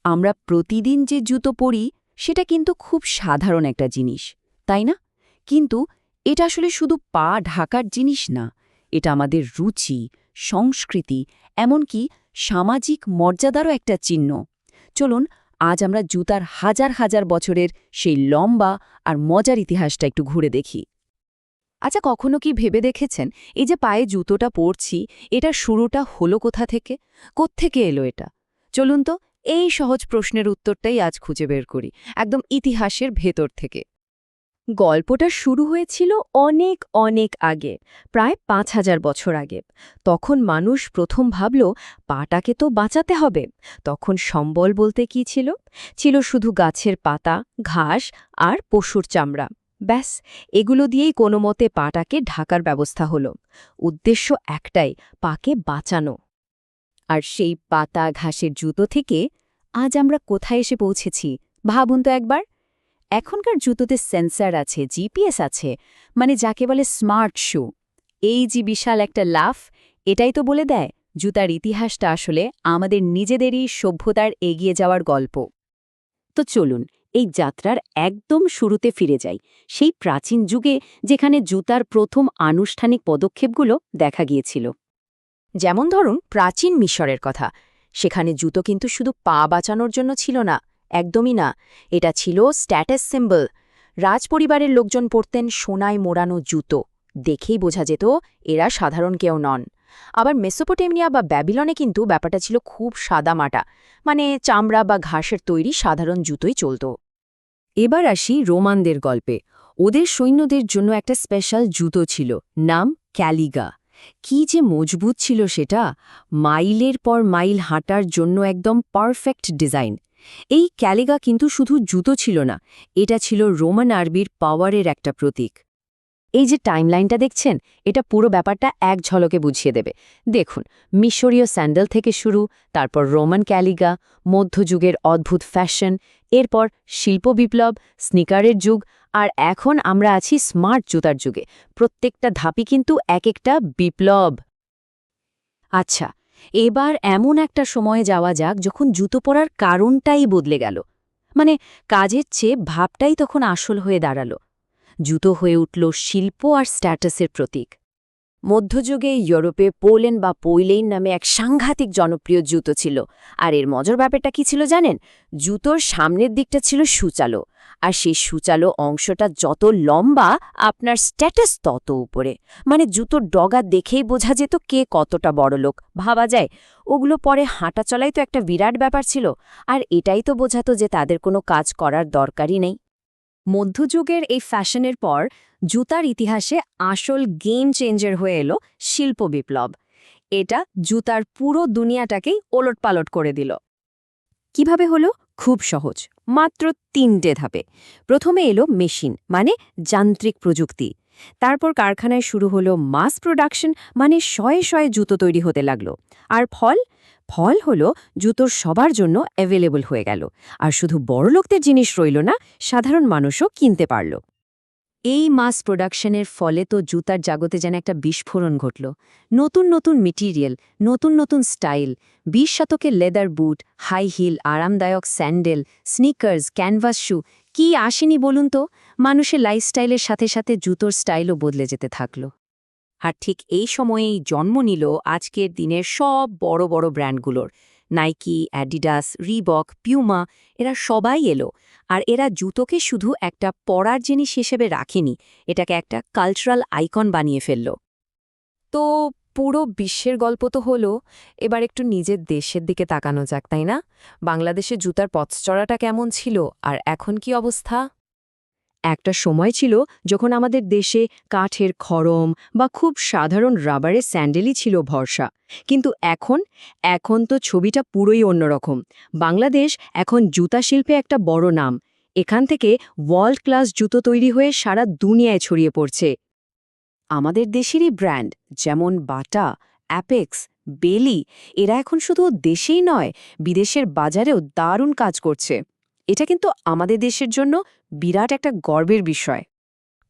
আমরা প্রতিদিন যে জুতো পরি সেটা কিন্তু খুব সাধারণ একটা জিনিস, তাই না? কিন্তু এটা আসলে শুধু পা ঢাকার জিনিস না। এটা আমাদের রুচি, সংস্কৃতি, এমনকি সামাজিক মর্যাদারও একটা চিহ্ন। চলুন আজ আমরা জুতার হাজার হাজার বছরের সেই লম্বা আর মজার ইতিহাসটা একটু ঘুরে দেখি। আচ্ছা, কখনো কি ভেবে দেখেছেন এই যে পায়ে জুতোটা পরছি, এটার শুরুটা হলো কোথা থেকে? কোত্থেকে এলো এটা? চলুন তো এই সহজ প্রশ্নের উত্তরটাই আজ খুঁজে বের করি, একদম ইতিহাসের ভেতর থেকে। গল্পটা শুরু হয়েছিল অনেক অনেক আগে, প্রায় ৫,০০০ বছর আগে। তখন মানুষ প্রথম ভাবল পাটাকে তো বাঁচাতে হবে। তখন সম্বল বলতে কি ছিল? ছিল শুধু গাছের পাতা, ঘাস আর পশুর চামড়া। ব্যাস, এগুলো দিয়েই কোনো মতে পাটাকে ঢাকার ব্যবস্থা হলো। উদ্দেশ্য একটাই, পাকে বাঁচানো। আর সেই পাতা ঘাসের জুতো থেকে আজ আমরা কোথায় এসে পৌঁছেছি ভাবুন তো একবার। এখনকার জুতোতে সেন্সর আছে, জিপিএস আছে, মানে যাকে বলে স্মার্ট শু। এই যে বিশাল একটা লাফ, এটাই তো বলে দেয় জুতার ইতিহাসটা আসলে আমাদের নিজেদেরই সভ্যতার এগিয়ে যাওয়ার গল্প। তো চলুন এই যাত্রার একদম শুরুতে ফিরে যাই, সেই প্রাচীন যুগে যেখানে জুতার প্রথম আনুষ্ঠানিক পদক্ষেপগুলো দেখা গিয়েছিল। যেমন ধরুন প্রাচীন মিশরের কথা। সেখানে জুতো কিন্তু শুধু পা বাঁচানোর জন্য ছিল না, একদমই না। এটা ছিল স্ট্যাটাস সিম্বল। রাজপরিবারের লোকজন পরতেন সোনায় মোড়ানো জুতো। দেখেই বোঝা যেত এরা সাধারণ কেউ নন। আবার মেসোপটেমিয়া বা ব্যাবিলনে কিন্তু ব্যাপারটা ছিল খুব সাদামাটা, মানে চামড়া বা ঘাসের তৈরি সাধারণ জুতোই চলত। এবার আসি রোমানদের গল্পে। ওদের সৈন্যদের জন্য একটা স্পেশাল জুতো ছিল, নাম ক্যালিগা। কি যে মজবুত ছিল সেটা, মাইলের পর মাইল হাঁটার জন্য একদম পারফেক্ট ডিজাইন। এই ক্যালিগা কিন্তু শুধু জুতো ছিল না, এটা ছিল রোমান আরবির পাওয়ারের একটা প্রতীক। এই যে টাইমলাইনটা দেখছেন, এটা পুরো ব্যাপারটা এক ঝলকে বুঝিয়ে দেবে। দেখুন, মিশরীয় স্যান্ডেল থেকে শুরু, তারপর রোমান ক্যালিগা, মধ্যযুগের অদ্ভুত ফ্যাশন, এরপর শিল্প বিপ্লব, স্নিকারের যুগ, আর এখন আমরা আছি স্মার্ট জুতার যুগে। প্রত্যেকটা ধাপই কিন্তু এক একটা বিপ্লব। আচ্ছা, এবার এমন একটা সময়ে যাওয়া যাক যখন জুতো পরার কারণটাই বদলে গেল। মানে কাজের চেয়ে ভাবটাই তখন আসল হয়ে দাঁড়ালো। জুতো হয়ে উঠল শিল্প আর স্ট্যাটাসের প্রতীক। মধ্যযুগে ইউরোপে পোলেন বা পৈলেইন নামে এক সাংঘাতিক জনপ্রিয় জুতো ছিল। আর এর মজার ব্যাপারটা কি ছিল জানেন? জুতোর সামনের দিকটা ছিল সূচালো, আর সেই সূচালো অংশটা যত লম্বা আপনার স্ট্যাটাস তত উপরে। মানে জুতোর ডগা দেখেই বোঝা যেত কে কতটা বড় লোক, ভাবা যায়। ওগুলো পরে হাঁটা চলাই তো একটা বিরাট ব্যাপার ছিল, আর এটাই তো বোঝাতো যে তাদের কোনো কাজ করার দরকারই নেই। মধ্যযুগের এই ফ্যাশনের পর জুতার ইতিহাসে আসল গেম চেঞ্জার হয়ে এলো শিল্প বিপ্লব। এটা জুতার পুরো দুনিয়াটাকেই ওলটপালট করে দিল। কিভাবে হলো? খুব সহজ, মাত্র ৩টে ধাপে। প্রথমে এলো মেশিন, মানে যান্ত্রিক প্রযুক্তি। তারপর কারখানায় শুরু হলো মাস প্রোডাকশন, মানে শয়ে শয়ে জুতো তৈরি হতে লাগলো। আর ফল ফল হলো জুতোর সবার জন্য অ্যাভেলেবল হয়ে গেল। আর শুধু বড়লোকদের জিনিস রইল না, সাধারণ মানুষও কিনতে পারল। এই মাস প্রোডাকশনের ফলে তো জুতার জগতে যেন একটা বিস্ফোরণ ঘটল। নতুন নতুন মেটেরিয়াল, নতুন নতুন স্টাইল। ২০ শতকের লেদার বুট, হাই হিল, আরামদায়ক স্যান্ডেল, স্নিকার্স, ক্যানভাস শু, কি আসেনি বলুন তো? মানুষের লাইফস্টাইলের সাথে সাথে জুতোর স্টাইলও বদলে যেতে থাকল। আর ঠিক এই সময়েই জন্ম নিল আজকের দিনের সব বড় বড় ব্র্যান্ডগুলোর। নাইকি, অ্যাডিডাস, রিবক, পিউমা, এরা সবাই এলো। আর এরা জুতোকে শুধু একটা পরার জিনিস হিসেবে রাখেনি, এটাকে একটা কালচারাল আইকন বানিয়ে ফেলল। তো পুরো বিশ্বের গল্প তো হলো, এবার একটু নিজের দেশের দিকে তাকানো যাক, তাই না? বাংলাদেশে জুতার পথচড়াটা কেমন ছিল, আর এখন কি অবস্থা? একটা সময় ছিল যখন আমাদের দেশে কাঠের খড়ম বা খুব সাধারণ রাবারের স্যান্ডেলই ছিল ভরসা। কিন্তু এখন এখন তো ছবিটা পুরোই অন্যরকম। বাংলাদেশ এখন জুতা শিল্পে একটা বড় নাম। এখান থেকে ওয়ার্ল্ড ক্লাস জুতো তৈরি হয়ে সারা দুনিয়ায় ছড়িয়ে পড়ছে। আমাদের দেশেরই ব্র্যান্ড যেমন বাটা, অ্যাপেক্স, বেলি, এরা এখন শুধু দেশেই নয়, বিদেশের বাজারেও দারুণ কাজ করছে। এটা কিন্তু আমাদের দেশের জন্য বিরাট একটা গর্বের বিষয়।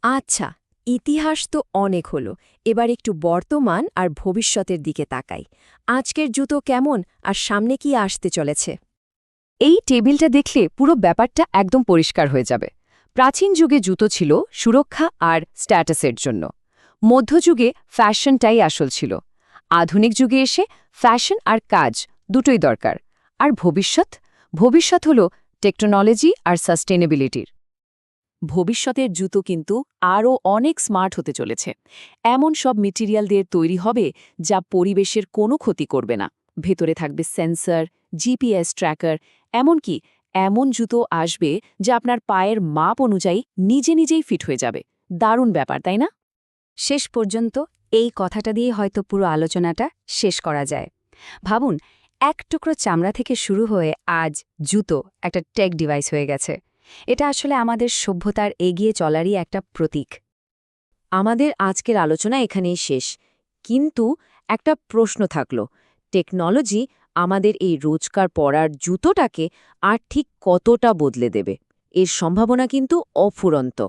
আচ্ছা, ইতিহাস তো অনেক হলো, এবার একটু বর্তমান আর ভবিষ্যতের দিকে তাকাই। আজকের জুতো কেমন, আর সামনে কি আসতে চলেছে? এই টেবিলটা দেখলে পুরো ব্যাপারটা একদম পরিষ্কার হয়ে যাবে। প্রাচীন যুগে জুতো ছিল সুরক্ষা আর স্ট্যাটাসের জন্য। মধ্যযুগে ফ্যাশনটাই আসল ছিল। আধুনিক যুগে এসে ফ্যাশন আর কাজ দুটোই দরকার। আর ভবিষ্যৎ হল টেকনোলজি আর সাস্টেনেবিলিটির। ভবিষ্যতের জুতো কিন্তু আরও অনেক স্মার্ট হতে চলেছে। এমন সব মেটেরিয়াল দিয়ে তৈরি হবে যা পরিবেশের কোনো ক্ষতি করবে না। ভেতরে থাকবে সেন্সর, জিপিএস ট্র্যাকার, এমনকি এমন জুতো আসবে যা আপনার পায়ের মাপ অনুযায়ী নিজেই ফিট হয়ে যাবে। দারুণ ব্যাপার, তাই না? শেষ পর্যন্ত এই কথাটা দিয়ে হয়তো পুরো আলোচনাটা শেষ করা যায়। ভাবুন, এক টুকরো চামড়া থেকে শুরু হয়ে আজ জুতো একটা টেক ডিভাইস হয়ে গেছে। এটা আসলে আমাদের সভ্যতার এগিয়ে চলারই একটা প্রতীক। আমাদের আজকের আলোচনা এখানেই শেষ, কিন্তু একটা প্রশ্ন থাকলো, টেকনোলজি আমাদের এই রোজকার পরার জুতোটাকে আর ঠিক কতটা বদলে দেবে? এর সম্ভাবনা কিন্তু অফুরন্ত।